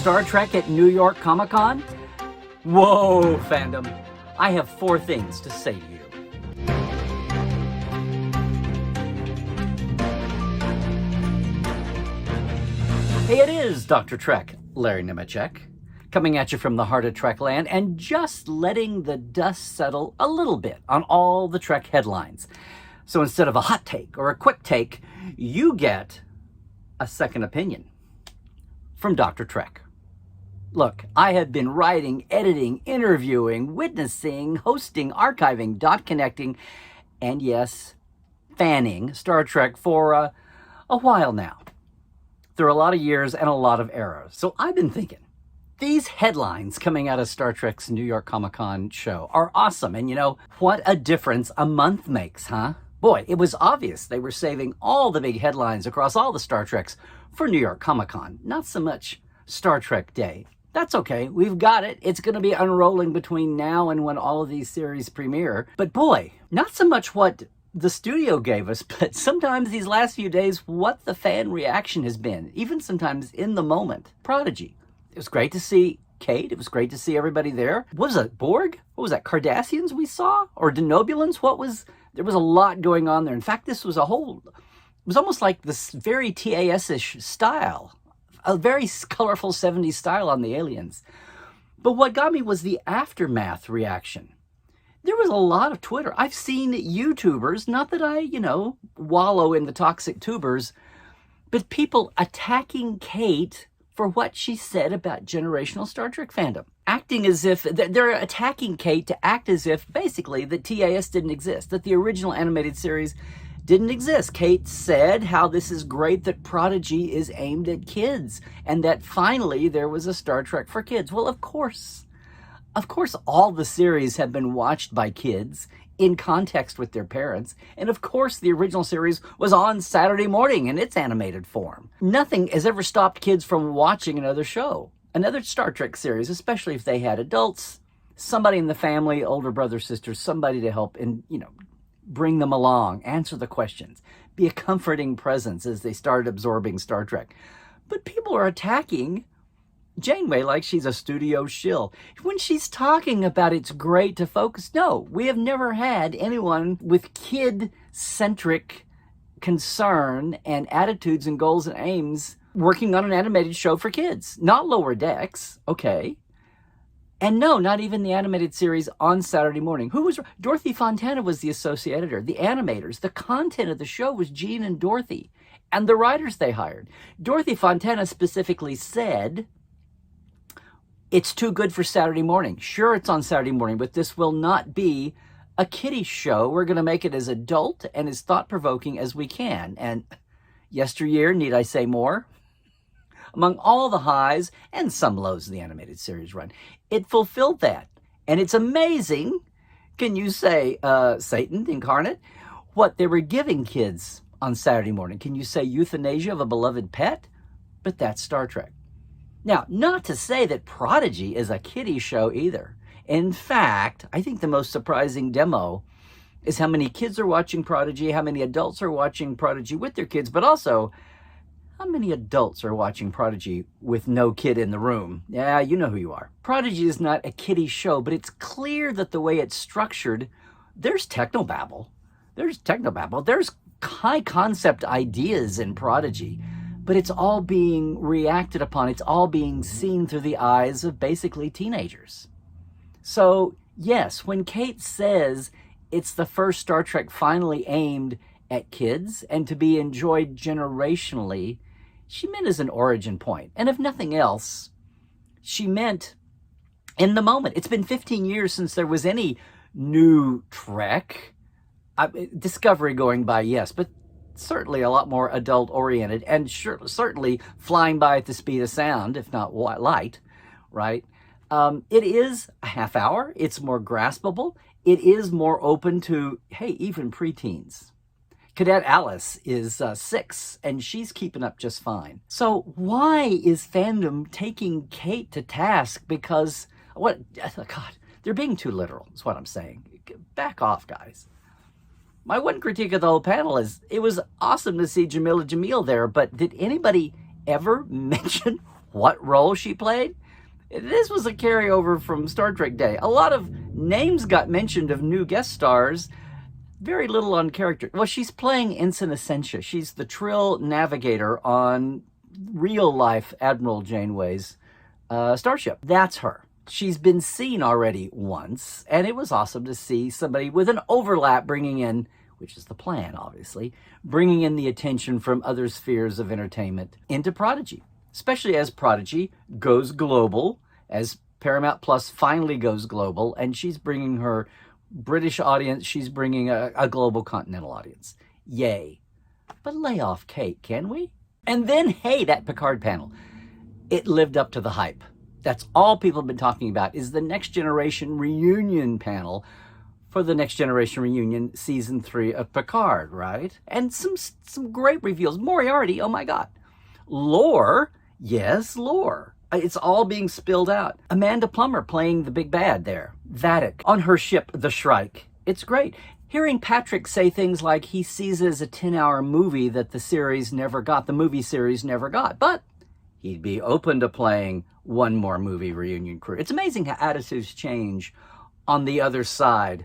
Star Trek at New York Comic-Con? Whoa, fandom. I have 4 things to say to you. Hey, it is Dr. Trek, Larry Nemecek, coming at you from the heart of Trekland and just letting the dust settle a little bit on all the Trek headlines. So instead of a hot take or a quick take, you get a second opinion from Dr. Trek. Look, I have been writing, editing, interviewing, witnessing, hosting, archiving, dot connecting, and yes, fanning Star Trek for a while now. Through a lot of years and a lot of eras. So I've been thinking, these headlines coming out of Star Trek's New York Comic-Con show are awesome. And you know, what a difference a month makes, huh? Boy, it was obvious they were saving all the big headlines across all the Star Treks for New York Comic-Con. Not so much Star Trek Day. That's okay, we've got it. It's going to be unrolling between now and when all of these series premiere. But boy, not so much what the studio gave us, but sometimes these last few days, what the fan reaction has been, even sometimes in the moment. Prodigy. It was great to see Kate. It was great to see everybody there. What was it, Borg? What was that, Cardassians we saw? Or Denobulans? There was a lot going on there. In fact, it was almost like this very TAS-ish style. A very colorful 70s style on the aliens. But what got me was the aftermath reaction. There was a lot of Twitter. I've seen YouTubers, not that I, wallow in the toxic tubers, but people attacking Kate for what she said about generational Star Trek fandom. Acting as if, they're attacking Kate to act as if, basically, that TAS didn't exist, that the original animated series didn't exist. Kate said how this is great that Prodigy is aimed at kids, and that finally there was a Star Trek for kids. Well, of course, all the series have been watched by kids in context with their parents. And of course, the original series was on Saturday morning in its animated form. Nothing has ever stopped kids from watching another show, another Star Trek series, especially if they had adults, somebody in the family, older brothers, sisters, somebody to help and, bring them along, answer the questions, be a comforting presence as they started absorbing Star Trek. But people are attacking Janeway like she's a studio shill. When she's talking about it's great to focus, no, we have never had anyone with kid-centric concern and attitudes and goals and aims working on an animated show for kids. Not Lower Decks, okay. And no, not even the animated series on Saturday morning. Dorothy Fontana was the associate editor, the animators, the content of the show was Gene and Dorothy, and the writers they hired. Dorothy Fontana specifically said, it's too good for Saturday morning. Sure, it's on Saturday morning, but this will not be a kiddie show. We're going to make it as adult and as thought-provoking as we can. And yesteryear, need I say more? Among all the highs and some lows of the animated series run, it fulfilled that. And it's amazing, can you say, Satan incarnate, what they were giving kids on Saturday morning. Can you say euthanasia of a beloved pet? But that's Star Trek. Now, not to say that Prodigy is a kiddie show either. In fact, I think the most surprising demo is how many kids are watching Prodigy, how many adults are watching Prodigy with their kids, but also how many adults are watching Prodigy with no kid in the room. Yeah, you know who you are. Prodigy is not a kiddie show, but it's clear that the way it's structured, there's technobabble. There's high concept ideas in Prodigy. But it's all being reacted upon. It's all being seen through the eyes of basically teenagers. So, yes, when Kate says it's the first Star Trek finally aimed at kids and to be enjoyed generationally, she meant as an origin point. And if nothing else, she meant in the moment. It's been 15 years since there was any new Trek. Discovery going by, yes, but certainly a lot more adult-oriented and certainly flying by at the speed of sound, if not light, right? It is a half hour. It's more graspable. It is more open to, hey, even preteens. Cadet Alice is 6, and she's keeping up just fine. So why is fandom taking Kate to task? Because, God, they're being too literal, is what I'm saying. Back off, guys. My one critique of the whole panel is it was awesome to see Jamila Jamil there, but did anybody ever mention what role she played? This was a carryover from Star Trek Day. A lot of names got mentioned of new guest stars, very little on character. Well, she's playing Ensign Essentia. She's the Trill navigator on real-life Admiral Janeway's starship. That's her. She's been seen already once, and it was awesome to see somebody with an overlap bringing in, which is the plan, obviously, bringing in the attention from other spheres of entertainment into Prodigy, especially as Prodigy goes global, as Paramount Plus finally goes global, and she's bringing her British audience, she's bringing a global continental audience. Yay. But lay off Kate, can we? And then, hey, that Picard panel. It lived up to the hype. That's all people have been talking about, is the Next Generation reunion panel for the Next Generation reunion season 3 of Picard, right? And some great reveals. Moriarty, oh my God. Lore, yes, Lore. It's all being spilled out. Amanda Plummer playing the big bad there. Vadic on her ship, the Shrike. It's great. Hearing Patrick say things like he sees it as a 10-hour movie that the series never got, the movie series never got. But he'd be open to playing one more movie reunion crew. It's amazing how attitudes change on the other side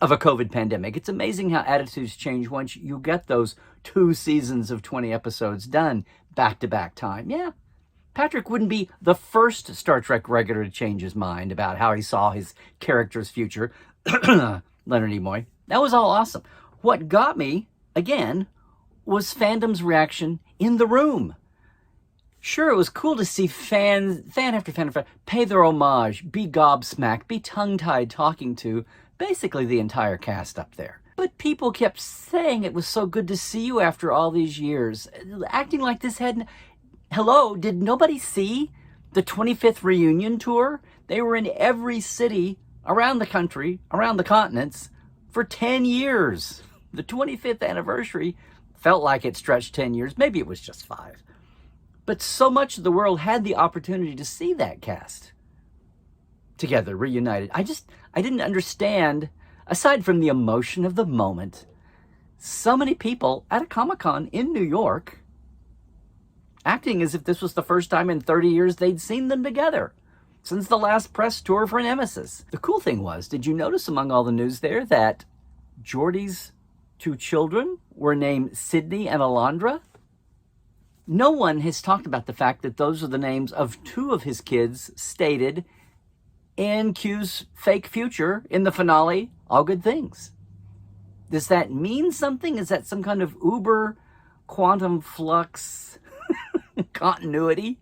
of a COVID pandemic. It's amazing how attitudes change once you get those 2 seasons of 20 episodes done back-to-back time. Yeah. Patrick wouldn't be the first Star Trek regular to change his mind about how he saw his character's future. Leonard Nimoy. That was all awesome. What got me, again, was fandom's reaction in the room. Sure, it was cool to see fan after fan pay their homage, be gobsmacked, be tongue-tied talking to basically the entire cast up there. But people kept saying it was so good to see you after all these years. Acting like this hadn't... Hello, did nobody see the 25th reunion tour? They were in every city around the country, around the continents, for 10 years. The 25th anniversary felt like it stretched 10 years. Maybe it was just 5. But so much of the world had the opportunity to see that cast together, reunited. I didn't understand, aside from the emotion of the moment, so many people at a Comic-Con in New York acting as if this was the first time in 30 years they'd seen them together since the last press tour for Nemesis. The cool thing was, did you notice among all the news there that Geordi's 2 children were named Sydney and Alondra? No one has talked about the fact that those are the names of 2 of his kids stated in Q's fake future in the finale, All Good Things. Does that mean something? Is that some kind of uber quantum flux continuity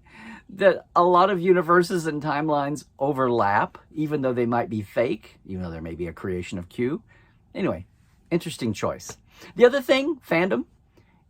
that a lot of universes and timelines overlap, even though they might be fake, even though there may be a creation of Q? Anyway, interesting choice. The other thing, fandom,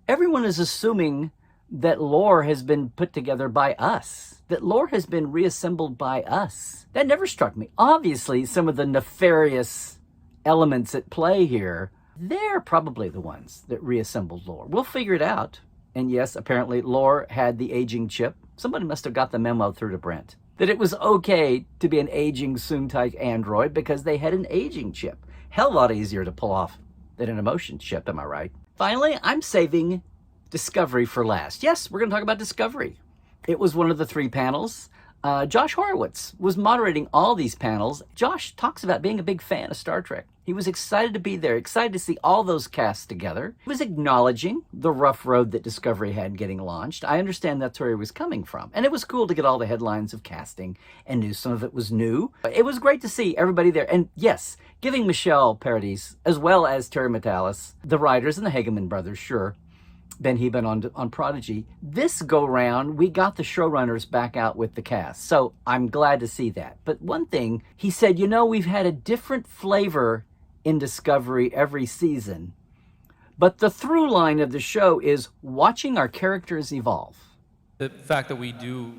everyone is assuming that lore has been put together by us, that lore has been reassembled by us. That never struck me. Obviously, some of the nefarious elements at play here, they're probably the ones that reassembled lore. We'll figure it out. And yes, apparently Lore had the aging chip. Somebody must have got the memo through to Brent that it was okay to be an aging Soong-Tyke android because they had an aging chip. Hell of a lot easier to pull off than an emotion chip, am I right? Finally, I'm saving Discovery for last. Yes, we're going to talk about Discovery. It was one of the 3 panels. Josh Horowitz was moderating all these panels. Josh talks about being a big fan of Star Trek. He was excited to be there, excited to see all those casts together. He was acknowledging the rough road that Discovery had getting launched. I understand that's where he was coming from. And it was cool to get all the headlines of casting and news. Some of it was new. It was great to see everybody there. And yes, giving Michelle Paradis, as well as Terry Matalas, the writers and the Hageman brothers, sure, Ben Heben on Prodigy. This go-round, we got the showrunners back out with the cast. So I'm glad to see that. But one thing, he said, we've had a different flavor in Discovery every season. But the through line of the show is watching our characters evolve. The fact that we do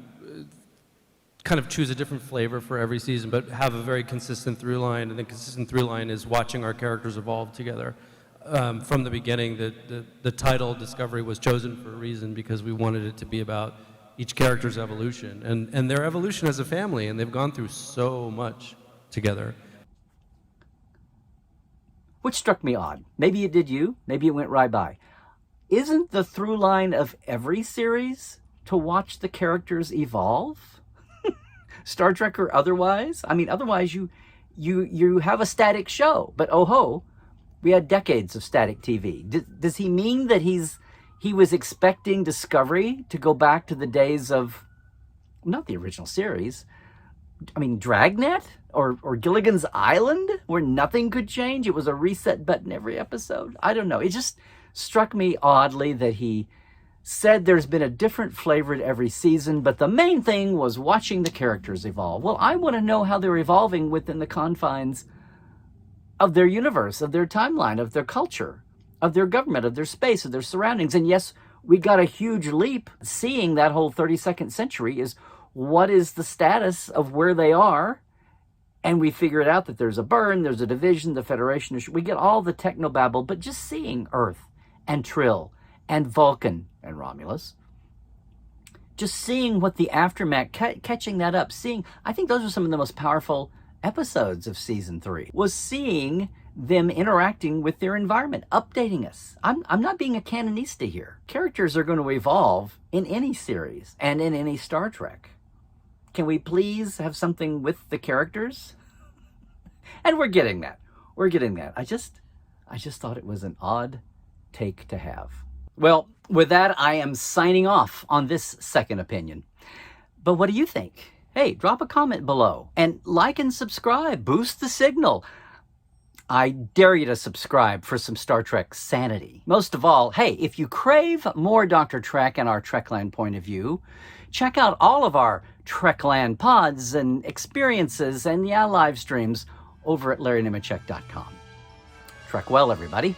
kind of choose a different flavor for every season, but have a very consistent through line, and the consistent through line is watching our characters evolve together. From the beginning, the title Discovery was chosen for a reason, because we wanted it to be about each character's evolution and their evolution as a family, and they've gone through so much together. Which struck me odd. Maybe it did you, maybe it went right by. Isn't the through line of every series to watch the characters evolve? Star Trek or otherwise? I mean, otherwise you have a static show, but oh ho, we had decades of static TV. Does he mean that he was expecting Discovery to go back to the days of, not the original series, I mean, Dragnet or Gilligan's Island, where nothing could change? It was a reset button every episode? I don't know. It just struck me oddly that he said there's been a different flavor at every season, but the main thing was watching the characters evolve. Well, I want to know how they're evolving within the confines of their universe, of their timeline, of their culture, of their government, of their space, of their surroundings. And yes, we got a huge leap seeing that whole 32nd century is what is the status of where they are. And we figured out that there's a burn, there's a division, the Federation. We get all the technobabble, but just seeing Earth and Trill and Vulcan and Romulus, just seeing what the aftermath, catching that up, I think those are some of the most powerful episodes of season 3, was seeing them interacting with their environment, updating us. I'm not being a canonista here. Characters are going to evolve in any series and in any Star Trek. Can we please have something with the characters? And we're getting that. We're getting that. I just thought it was an odd take to have. Well, with that, I am signing off on this second opinion. But what do you think? Hey, drop a comment below and like and subscribe. Boost the signal. I dare you to subscribe for some Star Trek sanity. Most of all, hey, if you crave more Dr. Trek and our Trekland point of view, check out all of our Trekland pods and experiences and live streams over at LarryNemecek.com. Trek well, everybody.